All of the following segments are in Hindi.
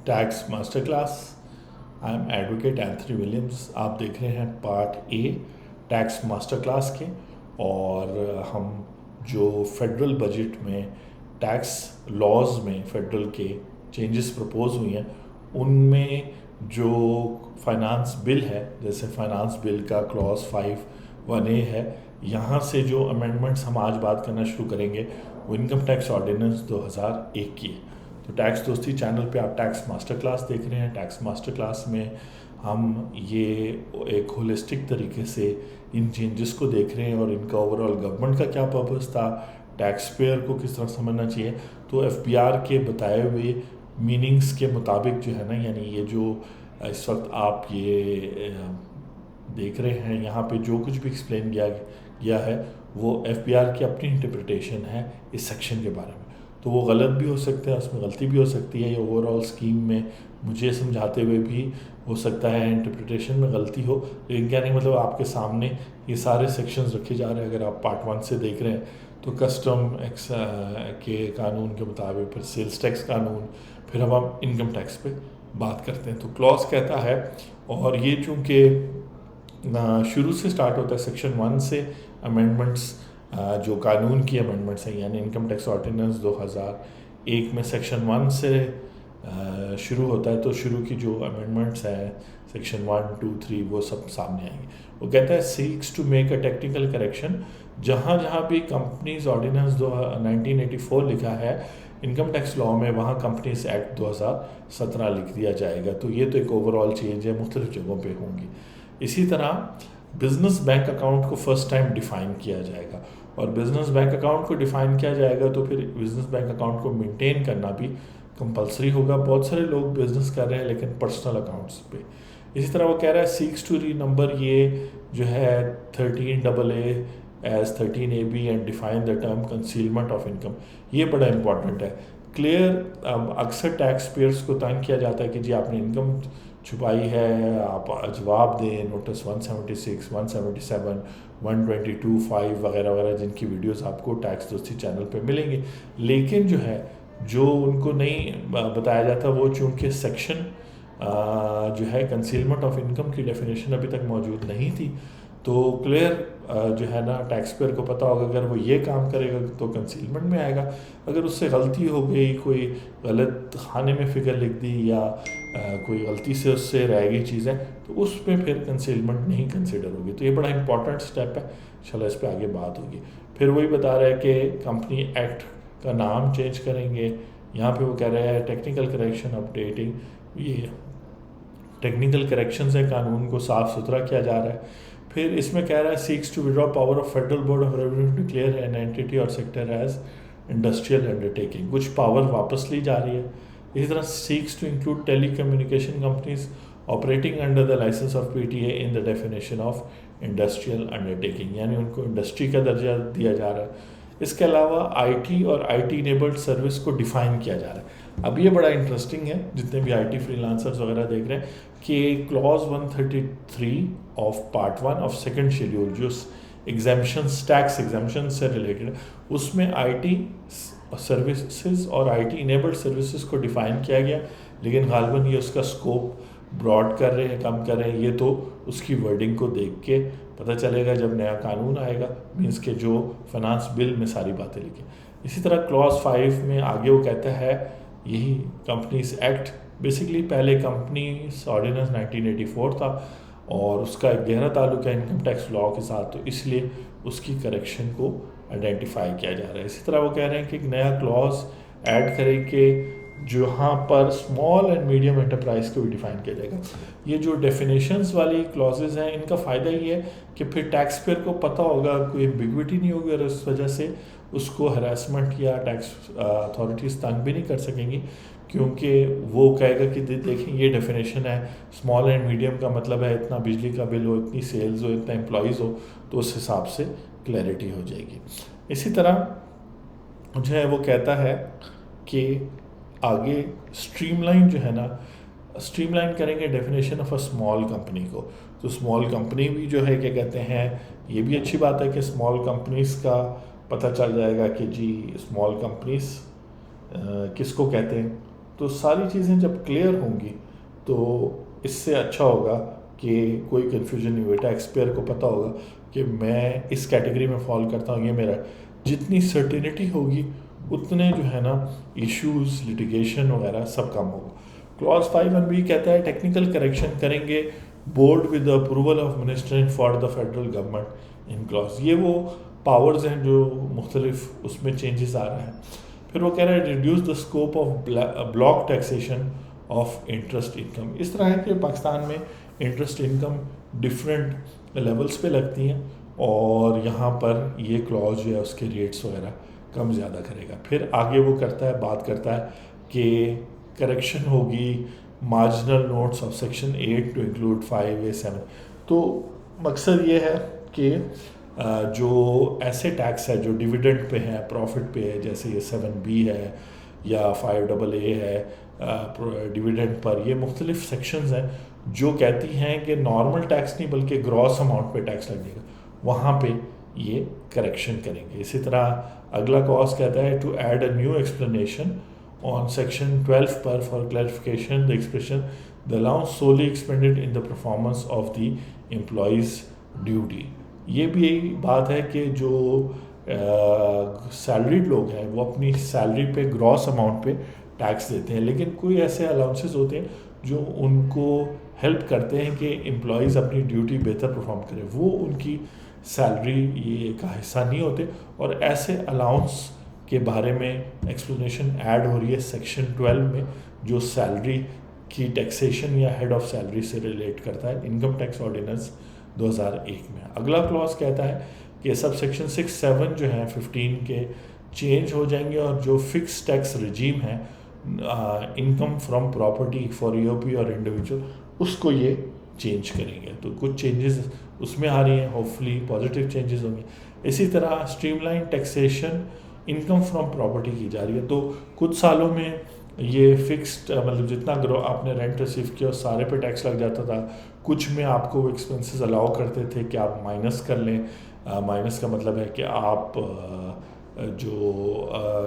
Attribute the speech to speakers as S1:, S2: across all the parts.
S1: Tax master class. I am advocate Anthony Williams. आप देख रहे हैं part A tax master class के। और हम जो फेडरल बजट में टैक्स लॉज में फेडरल के चेंजेस प्रपोज हुई हैं उनमें जो फाइनेंस बिल है, जैसे फाइनेंस बिल का क्लॉज 5(1)(a) है, यहाँ से जो अमेंडमेंट्स हम आज बात करना शुरू करेंगे वो इनकम टैक्स ऑर्डिनेंस 2001 की है। तो टैक्स दोस्ती चैनल पे आप टैक्स मास्टर क्लास देख रहे हैं। टैक्स मास्टर क्लास में हम ये एक होलिस्टिक तरीके से इन चेंजेस को देख रहे हैं और इनका ओवरऑल गवर्नमेंट का क्या पर्पस था, टैक्स पेयर को किस तरह समझना चाहिए। तो एफबीआर के बताए हुए मीनिंग्स के मुताबिक जो है ना, यानी ये जो इस वक्त आप ये देख रहे हैं यहाँ पे जो कुछ भी एक्सप्लेन किया गया है वो एफबीआर की अपनी इंटरप्रिटेशन है इस सेक्शन के बारे में। तो वो गलत भी हो सकता है, उसमें गलती भी हो सकती है, ये ओवरऑल स्कीम में मुझे समझाते हुए भी हो सकता है इंटरप्रिटेशन में गलती हो। लेकिन क्या नहीं, मतलब आपके सामने ये सारे सेक्शंस रखे जा रहे हैं। अगर आप पार्ट 1 से देख रहे हैं तो कस्टम एक्स के कानून के मुताबिक, फिर सेल्स टैक्स कानून, फिर अब हम इनकम टैक्स पे बात करते हैं। तो क्लॉज कहता है, और ये चूँकि शुरू से स्टार्ट होता है सेक्शन 1 से अमेंडमेंट्स, जो कानून की अमेंडमेंट्स हैं, यानी इनकम टैक्स ऑर्डिनेंस 2001 में सेक्शन 1 से शुरू होता है। तो शुरू की जो अमेंडमेंट्स हैं सेक्शन 1, 2, 3 वो सब सामने आएंगे। वो कहता है seeks to make a technical correction. जहाँ जहाँ भी कंपनीज ऑर्डिनेंस 1984 लिखा है इनकम टैक्स लॉ में, वहाँ कंपनीज एक्ट 2017 लिख दिया जाएगा। तो ये तो एक ओवरऑल चेंज है, मुख्तलिफ जगहों पे होंगी। इसी तरह बिजनेस बैंक अकाउंट को फर्स्ट टाइम डिफ़ाइन किया जाएगा, और बिजनेस बैंक अकाउंट को डिफ़ाइन किया जाएगा तो फिर बिजनेस बैंक अकाउंट को मेंटेन करना भी कंपलसरी होगा। बहुत सारे लोग बिजनेस कर रहे हैं लेकिन पर्सनल अकाउंट्स पे। इसी तरह वो कह रहा है सीक्स टू री नंबर ये जो है 13AA as 13AB and define the term concealment of income. ये बड़ा इंपॉर्टेंट है, क्लियर। अक्सर टैक्स पेयर्स को तंग किया जाता है कि जी आपने इनकम छुपाई है, आप जवाब दें। नोटिस 176, 177, 122, 5 वगैरह वगैरह, जिनकी वीडियोस आपको टैक्स दोस्ती चैनल पे मिलेंगी। लेकिन जो उनको नहीं बताया जाता वो चूँकि सेक्शन जो है कंसीलमेंट ऑफ इनकम की डेफिनेशन अभी तक मौजूद नहीं थी, तो क्लियर जो है ना टैक्स पेयर को पता होगा अगर वो ये काम करेगा तो कंसीलमेंट में आएगा। अगर उससे गलती हो गई, कोई गलत खाने में फिगर लिख दी या कोई गलती से उससे रह गई चीज़ें, तो उसमें फिर कंसीलमेंट नहीं कंसिडर होगी। तो ये बड़ा इंपॉर्टेंट स्टेप है। चलो इस पर आगे बात होगी। फिर वही बता रहा है कि कंपनी एक्ट का नाम चेंज करेंगे। यहाँ पे वो कह रहे हैं टेक्निकल करेक्शन अपडेटिंग, ये टेक्निकल करेक्शंस है, कानून को साफ सुथरा किया जा रहा है। फिर इसमें कह रहा है seeks to withdraw power of federal board of revenue to declare an entity or sector as industrial undertaking. कुछ पावर वापस ली जा रही है। इसी तरह seeks to include telecommunication companies operating under the licence of PTA in the definition of industrial undertaking, यानी उनको इंडस्ट्री का दर्जा दिया जा रहा है। इसके अलावा आईटी और आईटी इनेबल्ड सर्विस को डिफाइन किया जा रहा है। अब ये बड़ा इंटरेस्टिंग है, जितने भी आईटी फ्रीलांसर्स वगैरह देख रहे हैं, कि clause 133 of part 1 of second schedule जो एग्जाम्पशंस, टैक्स एग्जाम्पशन से रिलेटेड है, उसमें आईटी सर्विसेज और आईटी इनेबल्ड सर्विसेज को डिफाइन किया गया। लेकिन गालिबन ये उसका स्कोप ब्रॉड कर रहे हैं, कम कर रहे हैं। ये तो उसकी वर्डिंग को देख के पता चलेगा जब नया कानून आएगा, मीन्स के जो फाइनेंस बिल में सारी बातें लिखी। इसी तरह क्लॉज 5 में आगे वो कहता है यही कंपनीज एक्ट, बेसिकली पहले कंपनीज ऑर्डिनेंस 1984 था और उसका एक गहरा ताल्लुक है इनकम टैक्स लॉ के साथ, तो इसलिए उसकी करेक्शन को आइडेंटिफाई किया जा रहा है। इसी तरह वो कह रहे हैं कि एक नया क्लॉज ऐड करें कि जहाँ पर स्मॉल एंड मीडियम एंटरप्राइज को भी डिफाइन किया जाएगा। ये जो डेफिनेशंस वाली क्लॉजेज हैं, इनका फ़ायदा ये है कि फिर टैक्स पेयर को पता होगा, कोई एम्बिग्विटी नहीं होगी और इस वजह से उसको हरासमेंट या टैक्स अथॉरिटीज़ तंग भी नहीं कर सकेंगी, क्योंकि वो कहेगा कि देखें ये डेफिनेशन है, स्मॉल एंड मीडियम का मतलब है इतना बिजली का बिल हो, इतनी सेल्स हो, इतना एम्प्लॉयज़ हो, तो उस हिसाब से क्लैरिटी हो जाएगी। इसी तरह जो है वो कहता है कि आगे स्ट्रीमलाइन जो है ना, स्ट्रीमलाइन करेंगे definition of a small company को। तो स्मॉल कंपनी भी जो है क्या कहते हैं, ये भी अच्छी बात है कि स्मॉल कंपनीज़ का पता चल जाएगा कि जी स्मॉल कंपनीज़ किसको कहते हैं। तो सारी चीज़ें जब क्लियर होंगी तो इससे अच्छा होगा कि कोई कन्फ्यूजन नहीं हुई, टैक्स पेयर को पता होगा कि मैं इस कैटेगरी में फॉल करता हूँ, ये मेरा। जितनी सर्टेनिटी होगी उतने जो है ना इश्यूज, लिटिगेशन वगैरह सब कम होगा। क्लॉज 5(1)(b) कहता है टेक्निकल करेक्शन करेंगे board with the approval of minister for the federal government in clause. ये वो पावर्स हैं जो मुख्तलिफ उसमें चेंजेस आ रहे हैं। फिर वो कह रहा है reduce the scope of block taxation of interest income. इस तरह है कि पाकिस्तान में इंटरेस्ट इनकम डिफरेंट लेवल्स पे लगती हैं और यहाँ पर ये क्लॉज जो है उसके रेट्स वगैरह कम ज़्यादा करेगा। फिर आगे वो बात करता है कि करेक्शन होगी marginal notes of section 8 to include 5A7। तो मकसद ये है कि जो ऐसे टैक्स है जो डिविडेंड पे है, प्रॉफिट पे है, जैसे ये 7B है या 5AA है डिविडेंड पर, ये मुख्तलिफ सेक्शंस हैं जो कहती हैं कि नॉर्मल टैक्स नहीं बल्कि ग्रॉस अमाउंट पे टैक्स लगेगा, वहाँ पे ये करेक्शन करेंगे। इसी तरह अगला क्लॉज कहता है to add a new explanation on section 12 पर for clarification the expression the allowance solely expended in the performance of the employee's duty. ये भी यही बात है कि जो सैलरीड लोग हैं वो अपनी सैलरी पे ग्रॉस अमाउंट पे टैक्स देते हैं, लेकिन कोई ऐसे अलाउंसेस होते हैं जो उनको हेल्प करते हैं कि एम्प्लॉयज़ अपनी ड्यूटी बेहतर परफॉर्म करें, वो उनकी सैलरी ये का हिस्सा नहीं होते। और ऐसे अलाउंस के बारे में एक्सप्लेनेशन ऐड हो रही है सेक्शन 12 में, जो सैलरी की टैक्सेशन या हेड ऑफ सैलरी से रिलेट करता है, इनकम टैक्स ऑर्डिनेंस 2001 में। अगला क्लॉज कहता है कि सब सेक्शन 6(7) जो है 15 के चेंज हो जाएंगे और जो फिक्स टैक्स रिजीम है income from property for EOP और इंडिविजुअल, उसको ये चेंज करेंगे। तो कुछ चेंजेस उसमें आ रही हैं, होपफुली पॉजिटिव चेंजेस होंगे। इसी तरह streamline taxation income from property की जा रही है। तो कुछ सालों में ये फिक्स्ड मतलब जितना ग्रो आपने रेंट रिसीव किया उस सारे पे टैक्स लग जाता था। कुछ में आपको वो एक्सपेंसेस अलाउ करते थे कि आप माइनस कर लें। माइनस का मतलब है कि आप जो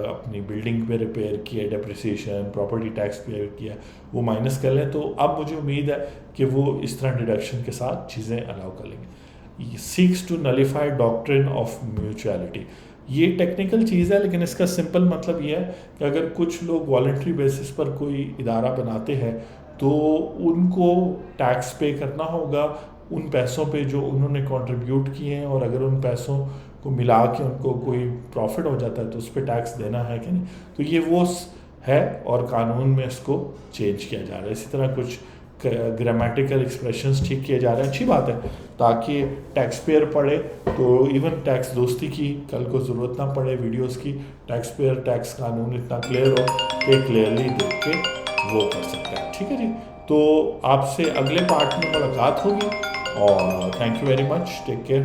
S1: अपनी बिल्डिंग पे रिपेयर किया, डेप्रिसिएशन, प्रॉपर्टी टैक्स पे किया, वो माइनस कर लें। तो अब मुझे उम्मीद है कि वो इस तरह डिडक्शन के साथ चीज़ें अलाउ कर लेंगे। Seeks to nullify doctrine of mutuality. ये टेक्निकल चीज़ है, लेकिन इसका सिंपल मतलब ये है कि अगर कुछ लोग वॉलंटरी बेसिस पर कोई इदारा बनाते हैं तो उनको टैक्स पे करना होगा उन पैसों पे जो उन्होंने कंट्रीब्यूट किए हैं, और अगर उन पैसों को मिला के उनको कोई प्रॉफिट हो जाता है तो उस पर टैक्स देना है कि नहीं। तो ये वो है और कानून में इसको चेंज किया जा रहा है। इसी तरह कुछ ग्रामेटिकल एक्सप्रेशंस ठीक किए जा रहे हैं, अच्छी बात है, ताकि टैक्स पेयर पढ़े तो इवन टैक्स दोस्ती की कल को ज़रूरत ना पड़े वीडियोस की, टैक्स पेयर टैक्स कानून इतना क्लियर हो कि क्लियरली देख के वो कर सकता है। ठीक है जी, तो आपसे अगले पार्ट में मुलाकात होगी और thank you very much, take care.